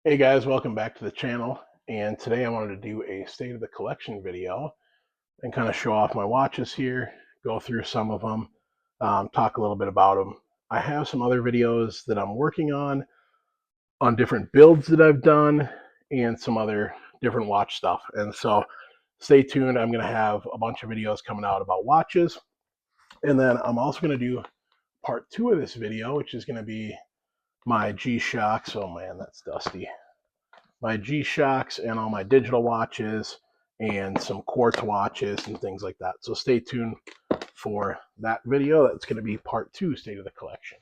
Hey guys, welcome back to the channel. And today I wanted to do a state of the collection video and kind of show off my watches here, go through some of them, talk a little bit about them. I have some other videos that I'm working on different builds that I've done and some other different watch stuff. And so stay tuned. I'm going to have a bunch of videos coming out about watches. And then I'm also going to do part 2 of this video, which is going to be my G-Shocks. Oh man, that's dusty. My G-Shocks and all my digital watches and some quartz watches and things like that. So stay tuned for that video. That's going to be part 2, State of the Collection.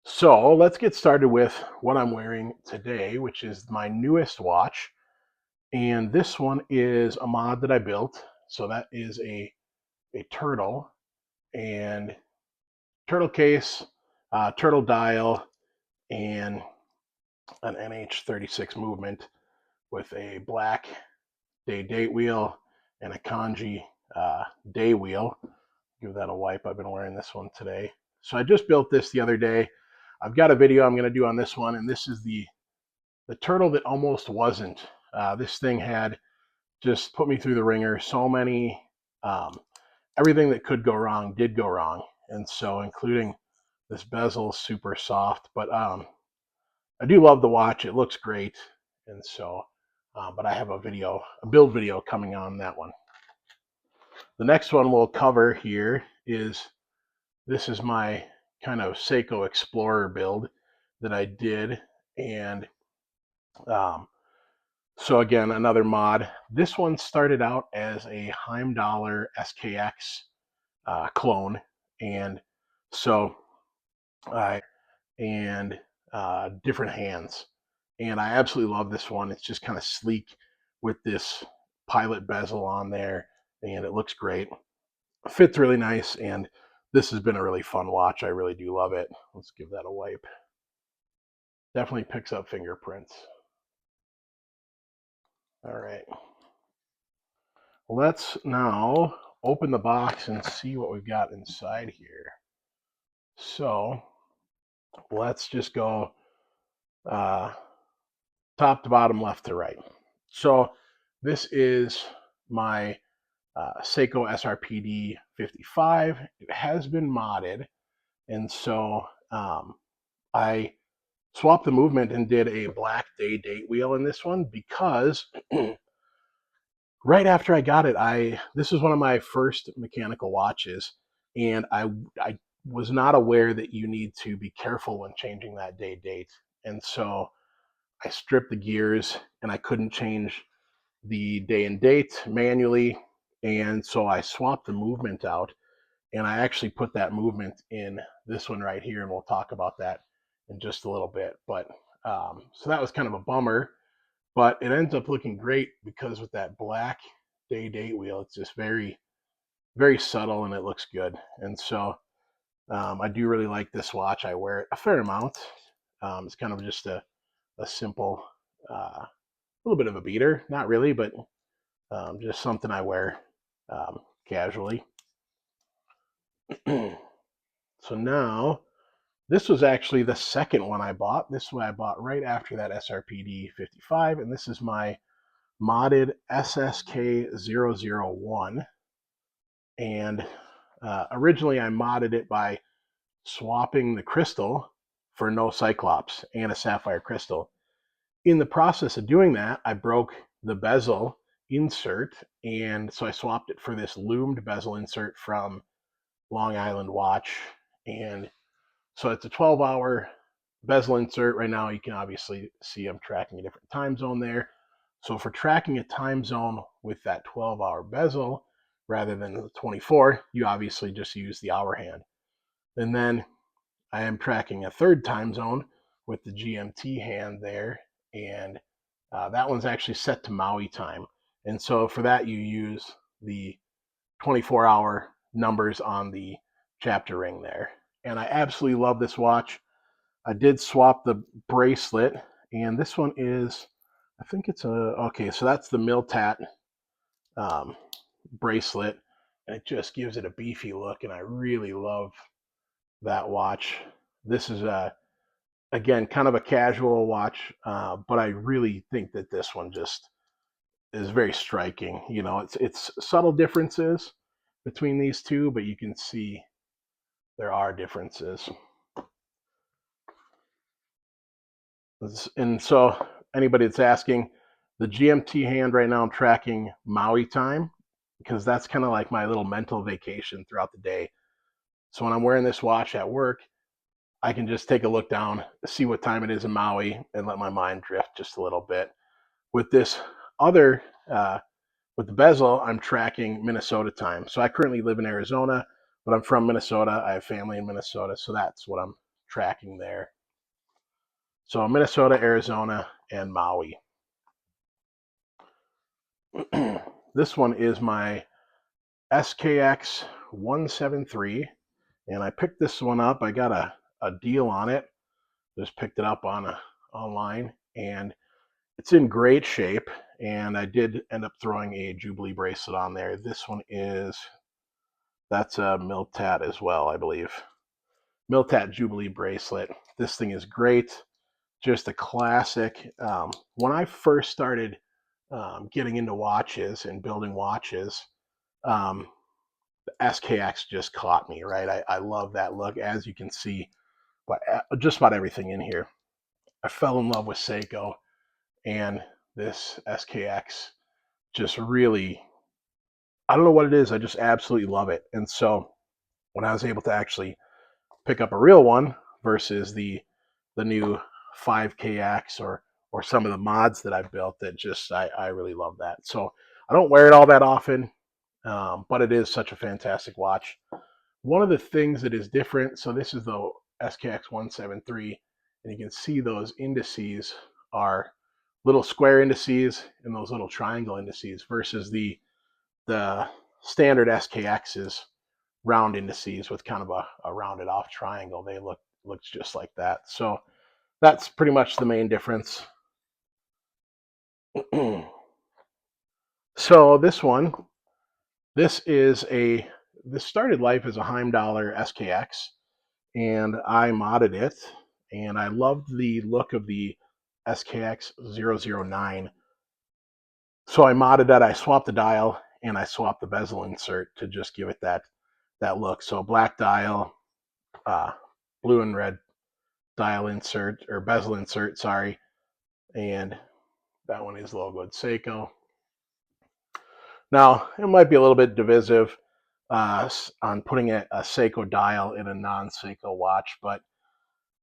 So let's get started with what I'm wearing today, which is my newest watch. And this one is a mod that I built. So that is a turtle and turtle case, turtle dial, and an NH36 movement with a black day date wheel and a kanji day wheel. Give that a wipe. I've been wearing this one today. So I just built this the other day. I've got a video I'm going to do on this one, and this is the turtle that almost wasn't. This thing had just put me through the ringer. So many, everything that could go wrong did go wrong, and so including this bezel, super soft. But I do love the watch. It looks great, and so. But I have a build video coming on that one. The next one we'll cover here is, this is my kind of Seiko Explorer build that I did. And so again, another mod. This one started out as a Heimdallr SKX clone. And so different hands. And I absolutely love this one. It's just kind of sleek with this pilot bezel on there, and it looks great. It fits really nice, and this has been a really fun watch. I really do love it. Let's give that a wipe. Definitely picks up fingerprints. All right. Let's now open the box and see what we've got inside here. So let's just go top to bottom, left to right. So this is my Seiko SRPD 55. It has been modded, and so I swapped the movement and did a black day date wheel in this one because right after I got it, this was one of my first mechanical watches, and I was not aware that you need to be careful when changing that day date, and so I stripped the gears and I couldn't change the day and date manually, and so I swapped the movement out, and I actually put that movement in this one right here, and we'll talk about that in just a little bit. But so that was kind of a bummer, but it ends up looking great because with that black day date wheel, it's just very, very subtle and it looks good. And so I do really like this watch. I wear it a fair amount. It's kind of just a simple, little bit of a beater, not really, but just something I wear casually. So now, this was actually the second one I bought. This one I bought right after that SRPD 55, and this is my modded SSK001. And originally I modded it by swapping the crystal for no Cyclops and a sapphire crystal. In the process of doing that, I broke the bezel insert, and so I swapped it for this loomed bezel insert from Long Island Watch. And so it's a 12-hour bezel insert. Right now you can obviously see I'm tracking a different time zone there. So for tracking a time zone with that 12-hour bezel rather than the 24, you obviously just use the hour hand. And then I am tracking a third time zone with the GMT hand there, and that one's actually set to Maui time. And so for that, you use the 24-hour numbers on the chapter ring there. And I absolutely love this watch. I did swap the bracelet, and this one is, I think it's okay, so that's the Miltat bracelet, and it just gives it a beefy look, and I really love that watch. This is Again, kind of a casual watch, but I really think that this one just is very striking. You know, it's subtle differences between these two, but you can see there are differences. And so anybody that's asking, the GMT hand right now, I'm tracking Maui time because that's kind of like my little mental vacation throughout the day. So when I'm wearing this watch at work, I can just take a look down, see what time it is in Maui, and let my mind drift just a little bit. With this other, with the bezel, I'm tracking Minnesota time. So I currently live in Arizona, but I'm from Minnesota. I have family in Minnesota, so that's what I'm tracking there. So Minnesota, Arizona, and Maui. This one is my SKX 173, and I picked this one up. I got a deal on it. Just picked it up online, and it's in great shape. And I did end up throwing a Jubilee bracelet on there. This one that's a Miltat as well, I believe. Miltat Jubilee bracelet. This thing is great. Just a classic. When I first started getting into watches and building watches, the SKX just caught me, right? I love that look, as you can see, but just about everything in here. I fell in love with Seiko, and this SKX just really, I don't know what it is. I just absolutely love it. And so when I was able to actually pick up a real one versus the new 5KX or some of the mods that I've built, that just I really love that. So I don't wear it all that often, but it is such a fantastic watch. One of the things that is different, so this is the SKX 173, and you can see those indices are little square indices and those little triangle indices versus the standard SKXs round indices with kind of a rounded off triangle. They looks just like that. So that's pretty much the main difference. So this started life as a Heimdallr SKX, and I modded it, and I loved the look of the SKX 009. So I modded that. I swapped the dial and I swapped the bezel insert to just give it that look. So black dial, blue and red dial insert, or bezel insert, sorry, and that one is logoed Seiko. Now, it might be a little bit divisive on putting a Seiko dial in a non-Seiko watch, but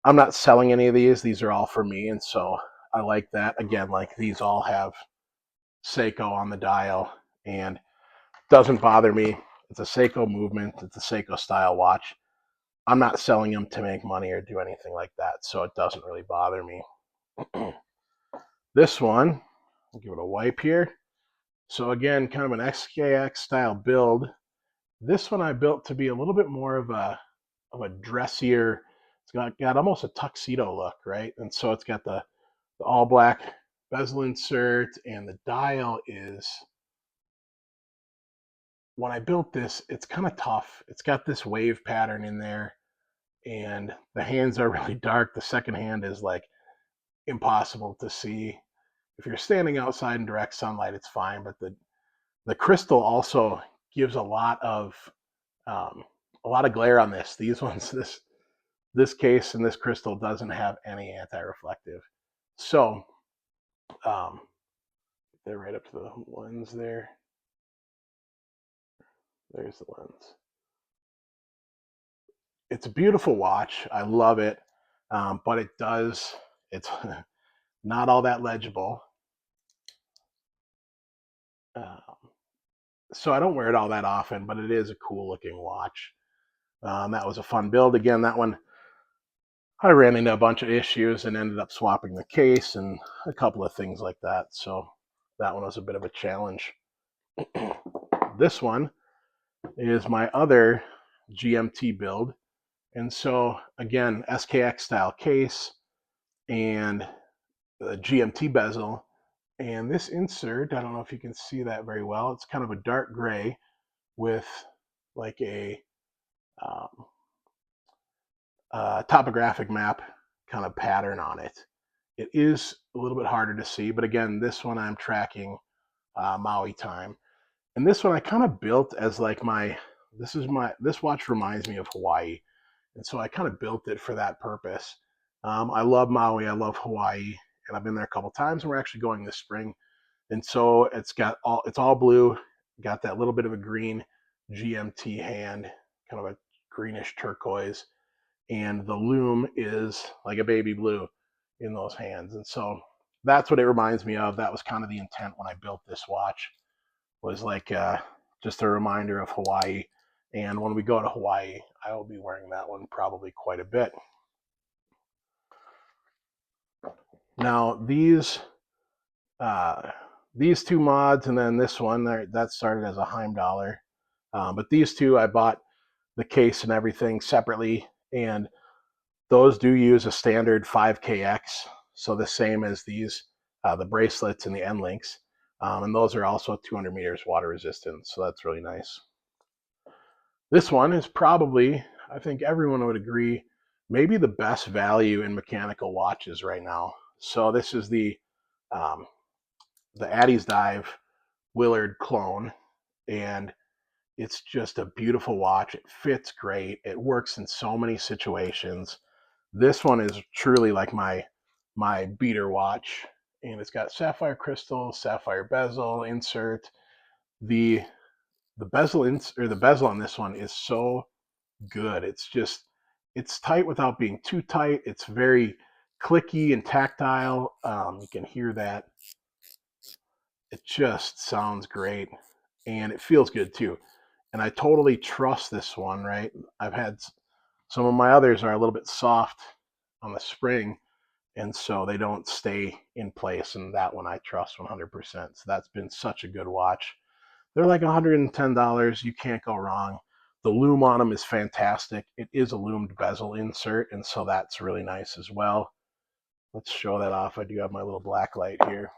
I'm not selling any of these. These are all for me, and so I like that. Again, like these all have Seiko on the dial, and doesn't bother me. It's a Seiko movement. It's a Seiko style watch. I'm not selling them to make money or do anything like that, so it doesn't really bother me. This one, I'll give it a wipe here. So again, kind of an SKX style build. This one I built to be a little bit more of a dressier. It's got almost a tuxedo look, right? And so it's got the all black bezel insert, and the dial is, when I built this, it's kind of tough. It's got this wave pattern in there, and the hands are really dark. The second hand is like impossible to see. If you're standing outside in direct sunlight, it's fine, but the crystal also gives a lot of glare on this. These ones, this case and this crystal doesn't have any anti-reflective. So they're right up to the lens there. There's the lens. It's a beautiful watch. I love it, but it's not all that legible. So I don't wear it all that often, but it is a cool looking watch. That was a fun build. Again, that one, I ran into a bunch of issues and ended up swapping the case and a couple of things like that. So that one was a bit of a challenge. This one is my other GMT build. And so again, SKX style case and the GMT bezel. And this insert, I don't know if you can see that very well. It's kind of a dark gray with like a topographic map kind of pattern on it. It is a little bit harder to see, but again, this one I'm tracking Maui time. And this one I kind of built as like this watch reminds me of Hawaii. And so I kind of built it for that purpose. I love Maui, I love Hawaii, and I've been there a couple times, and we're actually going this spring. And so it's all blue, got that little bit of a green GMT hand, kind of a greenish turquoise, and the Loom is like a baby blue in those hands. And so that's what it reminds me of. That was kind of the intent when I built this watch, was like just a reminder of Hawaii. And when we go to Hawaii, I will be wearing that one probably quite a bit. Now these two mods, and then this one that started as a Heimdallr, but these two I bought the case and everything separately, and those do use a standard 5KX, so the same as these, the bracelets and the end links, and those are also 200 meters water resistant, so that's really nice. This one is probably, I think everyone would agree, maybe the best value in mechanical watches right now. So this is the Addy's Dive Willard clone, and it's just a beautiful watch. It fits great. It works in so many situations. This one is truly like my beater watch, and it's got sapphire crystal, sapphire bezel insert. The bezel on this one is so good. It's tight without being too tight. It's very clicky and tactile. You can hear that. It just sounds great, and it feels good too. And I totally trust this one, right? I've had some of my others are a little bit soft on the spring, and so they don't stay in place, and that one I trust 100%. So that's been such a good watch. They're like $110. You can't go wrong. The Loom on them is fantastic. It is a loomed bezel insert, and so that's really nice as well. Let's show that off. I do have my little black light here.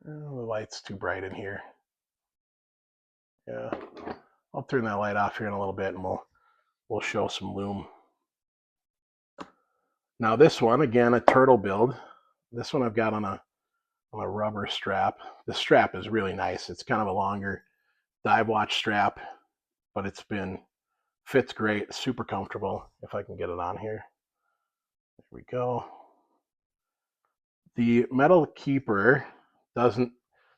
Oh, the light's too bright in here. Yeah, I'll turn that light off here in a little bit, and we'll show some Loom. Now this one, again, a turtle build. This one I've got on a rubber strap. The strap is really nice. It's kind of a longer dive watch strap, but fits great, super comfortable. If I can get it on here. There we go. The metal keeper doesn't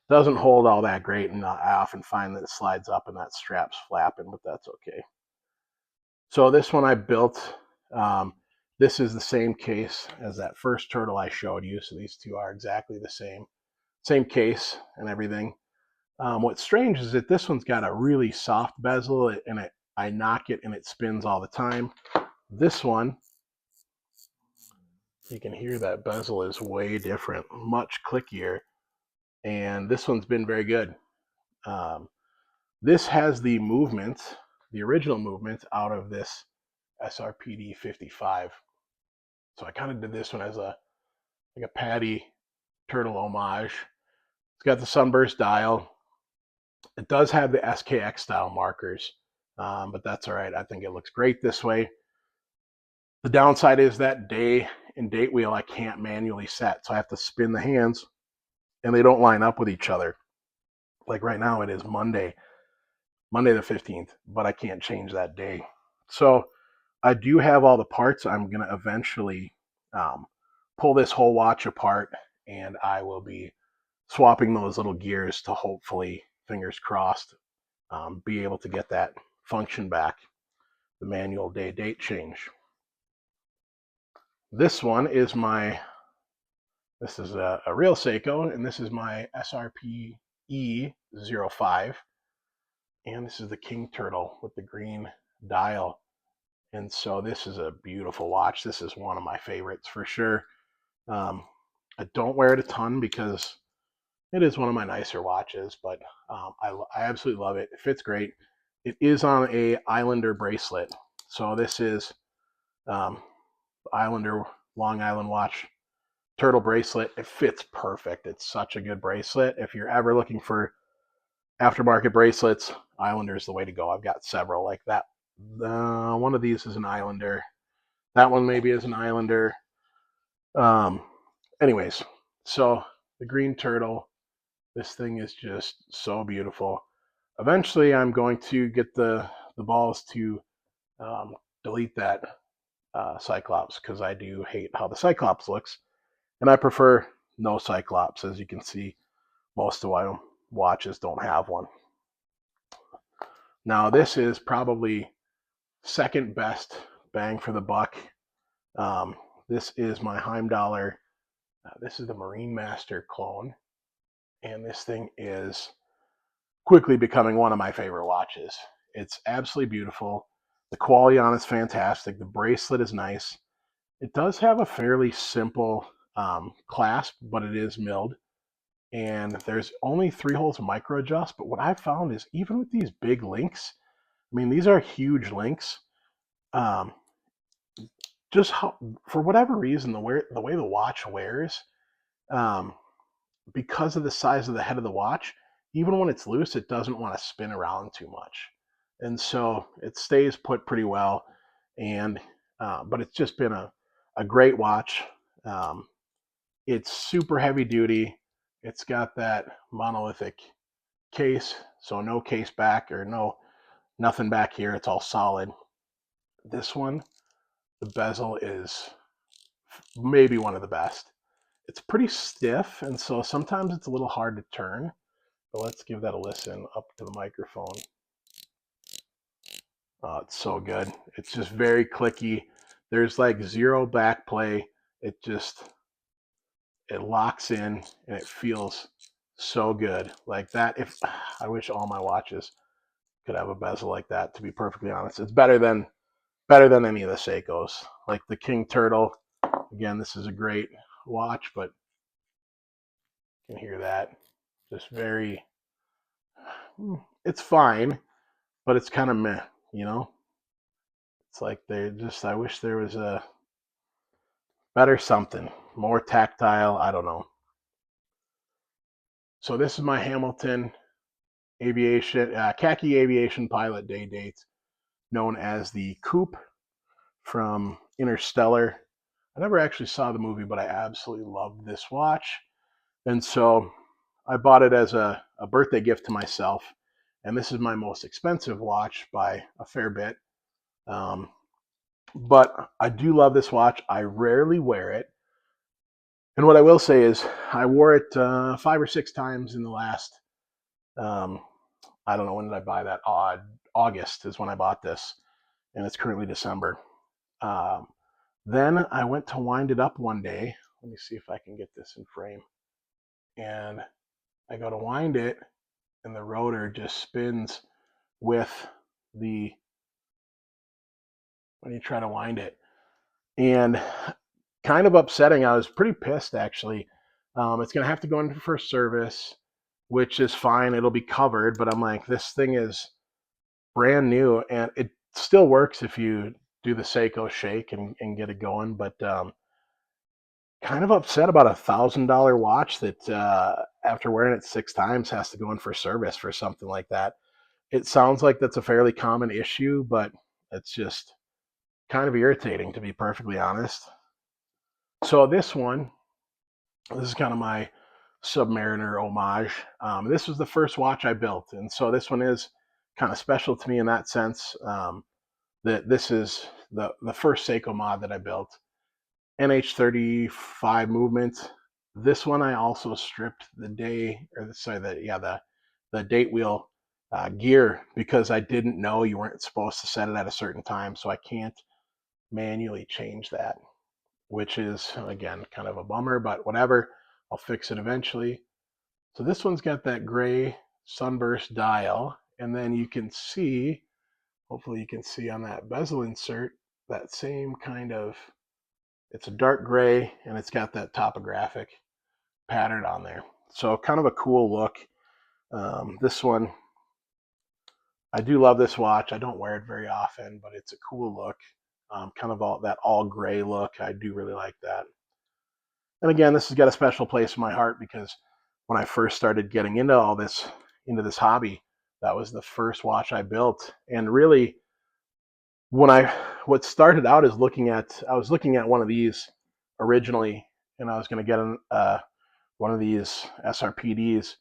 hold all that great, and I often find that it slides up and that strap's flapping, but that's okay. So this one I built. This is the same case as that first turtle I showed you, so these two are exactly the same case and everything. What's strange is that this one's got a really soft bezel, and I knock it and it spins all the time. This one, you can hear that bezel is way different, much clickier, and this one's been very good. This has the movement, the original movement, out of this SRPD 55. So I kind of did this one as like a Patty turtle homage. It's got the sunburst dial. It does have the SKX style markers, but that's all right. I think it looks great this way. The downside is that day and date wheel I can't manually set, so I have to spin the hands, and they don't line up with each other. Like right now, it is Monday the 15th, but I can't change that day. So I do have all the parts. I'm going to eventually pull this whole watch apart, and I will be swapping those little gears to hopefully, fingers crossed, be able to get that function back, the manual day-date change. This one is this is a real Seiko, and this is my SRP E05, and this is the King Turtle with the green dial. And so this is a beautiful watch. This is one of my favorites for sure. I don't wear it a ton because it is one of my nicer watches, but I absolutely love it. It fits great. It is on a Islander bracelet. So this is Islander Long Island watch turtle bracelet. It fits perfect. It's such a good bracelet. If you're ever looking for aftermarket bracelets, Islander is the way to go. I've got several like that. One of these is an Islander. That one maybe is an Islander. Um, anyways, so the green turtle, this thing is just so beautiful. Eventually, I'm going to get the balls to delete that Cyclops, because I do hate how the Cyclops looks, and I prefer no Cyclops. As you can see, most of my watches don't have one. Now, this is probably second best bang for the buck. This is my Heimdallr. This is the Marine Master clone, and this thing is quickly becoming one of my favorite watches. It's absolutely beautiful. The quality on it's fantastic. The bracelet is nice. It does have a fairly simple clasp, but it is milled. And there's only 3 holes micro adjust. But what I've found is even with these big links, I mean, these are huge links. Just how, for whatever reason, the way the watch wears, because of the size of the head of the watch, even when it's loose, it doesn't want to spin around too much. And so it stays put pretty well. And but it's just been a great watch. It's super heavy duty. It's got that monolithic case, so no case back or nothing back here. It's all solid. This one, the bezel is maybe one of the best. It's pretty stiff, and so sometimes it's a little hard to turn. But let's give that a listen up to the microphone. Oh, it's so good. It's just very clicky. There's like zero back play. It locks in and it feels so good. Like that. If I wish all my watches could have a bezel like that, to be perfectly honest. It's better than any of the Seikos. Like the King Turtle. Again, this is a great watch, but you can hear that. Just very, it's fine, but it's kind of meh, you know? It's like I wish there was a better something, more tactile, I don't know. So this is my Hamilton aviation, khaki aviation pilot day date, known as the Coupe from Interstellar. I never actually saw the movie, but I absolutely loved this watch. And so I bought it as a birthday gift to myself. And this is my most expensive watch by a fair bit. But I do love this watch. I rarely wear it. And what I will say is I wore it 5 or 6 times in the last, I don't know, when did I buy that? August is when I bought this. And it's currently December. Then I went to wind it up one day. Let me see if I can get this in frame. And I go to wind it, and the rotor just spins with when you try to wind it. And kind of upsetting. I was pretty pissed, actually. It's going to have to go into first service, which is fine. It'll be covered. But I'm like, this thing is brand new, and it still works if you do the Seiko shake and get it going. But kind of upset about $1,000 watch that after wearing it 6 times has to go in for service for something like that. It sounds like that's a fairly common issue, but it's just kind of irritating, to be perfectly honest. So this is kind of my Submariner homage. This was the first watch I built, and so this one is kind of special to me in that sense. That this is the first Seiko mod that I built. NH35 movement. This one I also stripped the date wheel gear, because I didn't know you weren't supposed to set it at a certain time, so I can't manually change that, which is, again, kind of a bummer, but whatever. I'll fix it eventually. So this one's got that gray sunburst dial, and then you can see, hopefully you can see on that bezel insert, that same kind of, it's a dark gray, and it's got that topographic pattern on there. So kind of a cool look. This one, I do love this watch. I don't wear it very often, but it's a cool look. Kind of all gray look. I do really like that. And again, this has got a special place in my heart, because when I first started getting into this hobby, that was the first watch I built. And really, what started out as I was looking at one of these originally, and I was going to get one of these SRPDs,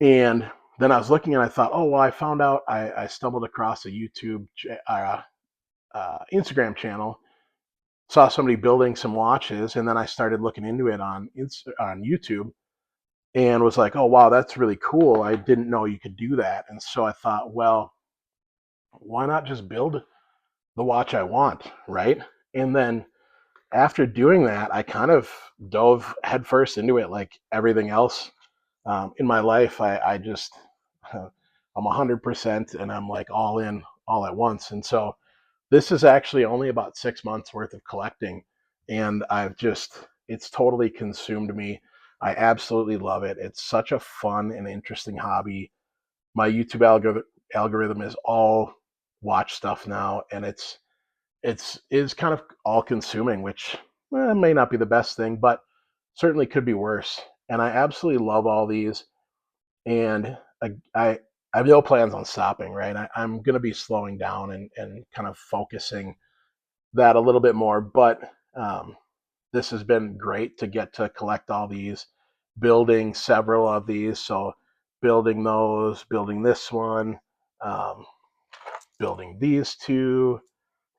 and then I was looking and I thought, oh well, I found out I stumbled across a Instagram channel, saw somebody building some watches, and then I started looking into it on YouTube, and was like, oh wow, that's really cool. I didn't know you could do that, and so I thought, well, why not just build the watch I want, right? And then after doing that, I kind of dove headfirst into it, like everything else in my life. I just I'm 100%, and I'm like all in all at once. And so this is actually only about 6 months worth of collecting, and it's totally consumed me. I absolutely love it. It's such a fun and interesting hobby. My YouTube algorithm is all watch stuff now, and it's is kind of all consuming, which may not be the best thing, but certainly could be worse. And I absolutely love all these, and I have no plans on stopping. Right, I'm going to be slowing down and kind of focusing that a little bit more. But this has been great to get to collect all these, building several of these. So building those, building this one, um, building these two,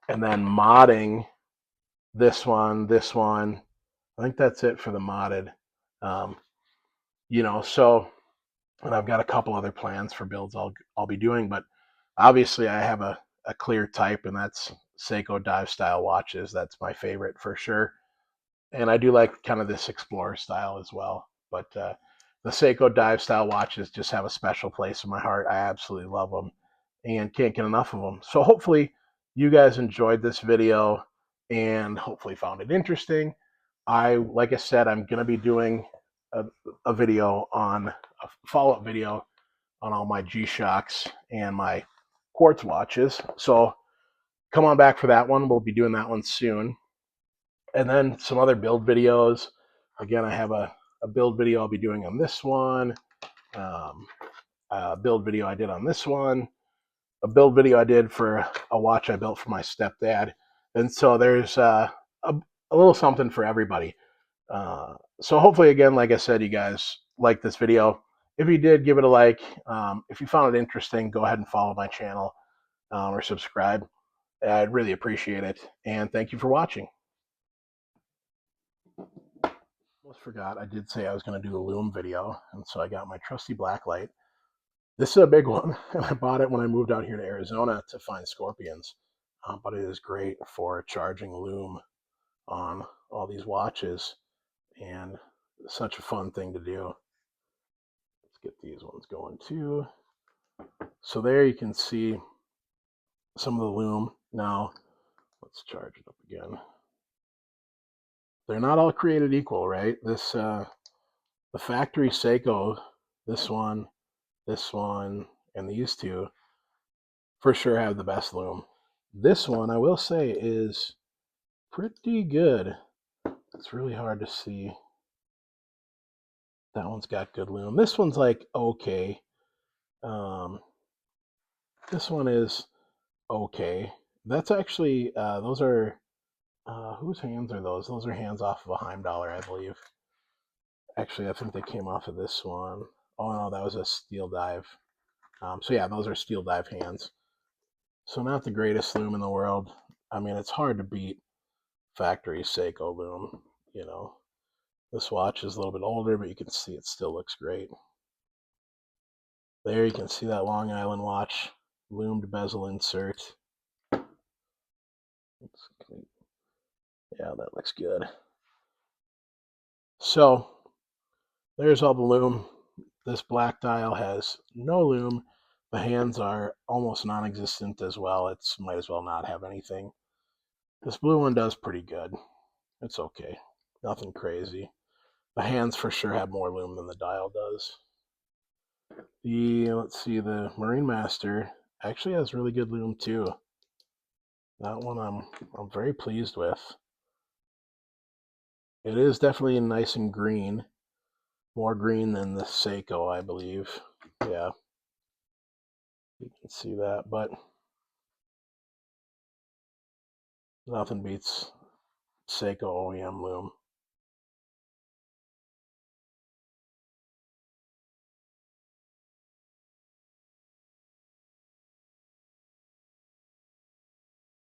and then modding this one, this one. I think that's it for the modded. Um, so, and I've got a couple other plans for builds I'll be doing, but obviously I have a clear type, and that's Seiko dive style watches. That's my favorite for sure. And I do like kind of this explorer style as well. But the Seiko dive style watches just have a special place in my heart. I absolutely love them and can't get enough of them. So hopefully you guys enjoyed this video and hopefully found it interesting. Like I said, I'm going to be doing a video on a follow-up video on all my G-Shocks and my quartz watches. So come on back for that one. We'll be doing that one soon. And then some other build videos. Again, I have a build video I'll be doing on this one, a build video I did on this one, a build video I did for a watch I built for my stepdad. And so there's a little something for everybody. So hopefully, again, like I said, you guys like this video. If you did, give it a like. If you found it interesting, go ahead and follow my channel or subscribe. I'd really appreciate it. And thank you for watching. Almost forgot, I did say I was going to do a Loom video, and so I got my trusty black light. This is a big one, and I bought it when I moved out here to Arizona to find scorpions, but it is great for charging Loom on all these watches, and such a fun thing to do. Let's get these ones going too. So there you can see some of the Loom. Now let's charge it up again. They're not all created equal, right? This the factory Seiko, this one, and these two for sure have the best Loom. This one, I will say, is pretty good. It's really hard to see. That one's got good Loom. This one's like okay. This one is okay. That's actually, those are, whose hands are those? Those are hands off of a Heimdallr, I believe. Actually, I think they came off of this one. Oh no, that was a steel dive. So yeah, those are steel dive hands. So not the greatest Loom in the world. I mean, it's hard to beat factory Seiko Loom. This watch is a little bit older, but you can see it still looks great. There you can see that Long Island watch, loomed bezel insert. Yeah, that looks good. So there's all the Loom. This black dial has no Loom. The hands are almost non-existent as well. It might as well not have anything. This blue one does pretty good. It's okay. Nothing crazy. The hands for sure have more Loom than the dial does. Let's see, the Marine Master actually has really good Loom too. That one I'm very pleased with. It is definitely nice and green. More green than the Seiko, I believe. Yeah. You can see that, but Nothing beats Seiko OEM loom.